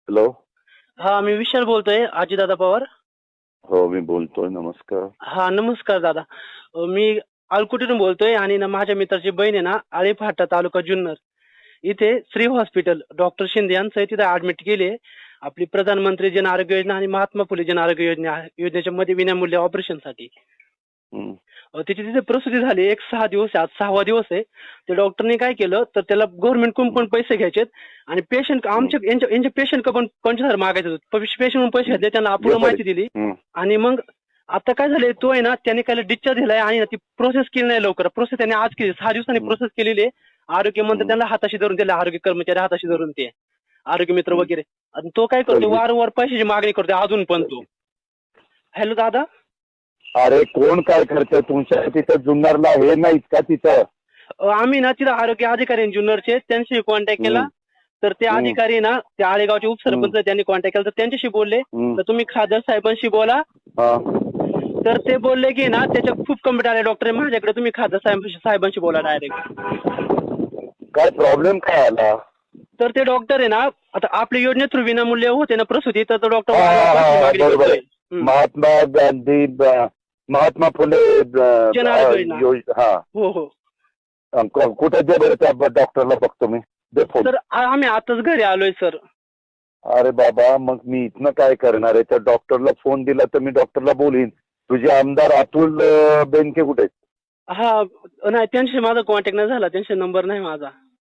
Hello. हा, मी विशाल बोलतोय, आजीदादा पवार. हो, मी बोलतोय. नमस्कार. हा, नमस्कार दादा. मी आलकुटीतून बोलतोय आणि ना माझ्या मित्राची बहीण आहे ना, आळेफाटा तालुका जुन्नर इथे श्री हॉस्पिटल डॉक्टर शिंदे यांचं तिथे ऍडमिट केले. आपली प्रधानमंत्री जन आरोग्य योजना आणि महात्मा फुले जन आरोग्य योजनेच्या मध्ये विनामूल्य ऑपरेशनसाठी तिची तिथे प्रसूती झाली. एक 6 दिवस, आज 6वा दिवस आहे. ते डॉक्टरने काय केलं तर त्याला गव्हर्नमेंटकडून पण पैसे घ्यायचेत आणि पेशंट यांच्या पेशंट पण 25,000 मागायचे. पेशंट पैसे घेतले, त्यांना अपूर्ण माहिती दिली आणि मग आता काय झालंय, तो आहे ना त्याने काय डिस्चार्ज दिलाय आणि ती प्रोसेस केली नाही लवकर. प्रोसेस त्याने आज केली, 6 दिवसांनी प्रोसेस केलेली आहे. आरोग्य मंत्री त्यांना हाताशी धरून दिले, आरोग्य कर्मचारी हाताशी धरून, ते आरोग्य मित्र वगैरे. आणि तो काय करतो, वारंवार पैशाची मागणी करतो अजून पण तो. हॅलो दादा. अरे कोण काय करतं तुमच्या तिथं जुन्नरला? हे नाहीत का तिथं? आम्ही ना तिथं आरोग्य अधिकारी जुन्नरचे, त्यांच्याशी कॉन्टॅक्ट केला. तर ते अधिकारी ना ते आळेगावचे उपसरपंच, त्यांनी कॉन्टॅक्ट केला तर त्यांच्याशी बोलले तर तुम्ही खासदार साहेबांशी बोला. तर ते बोलले की ना त्याच्या खूप कंप्लेंट आले डॉक्टर माझ्याकडे, तुम्ही खासदार साहेबांशी बोला डायरेक्ट. काय प्रॉब्लेम काय आला? तर ते डॉक्टर आहे ना, आता आपल्या योजने थ्रू विनामूल्य होते ना प्रसूती, तर तो डॉक्टर मागणी करतोय. महात्मा गांधी, महात्मा फुले जन आरोग्य योजना. हा हो हो. कुठे दे बरं त्या डॉक्टरला बघतो मी. दे फोन. सर आम्ही आताच घरी आलोय सर. अरे बाबा, मग मी इथनं काय करणार आहे? त्या डॉक्टरला फोन दिला तर मी डॉक्टरला बोलीन. तुझे आमदार अतुल बेनके कुठे आहेत? हा नाही, त्यांच्याशी माझा कॉन्टॅक्ट नाही झाला, त्यांचा नंबर नाही माझा.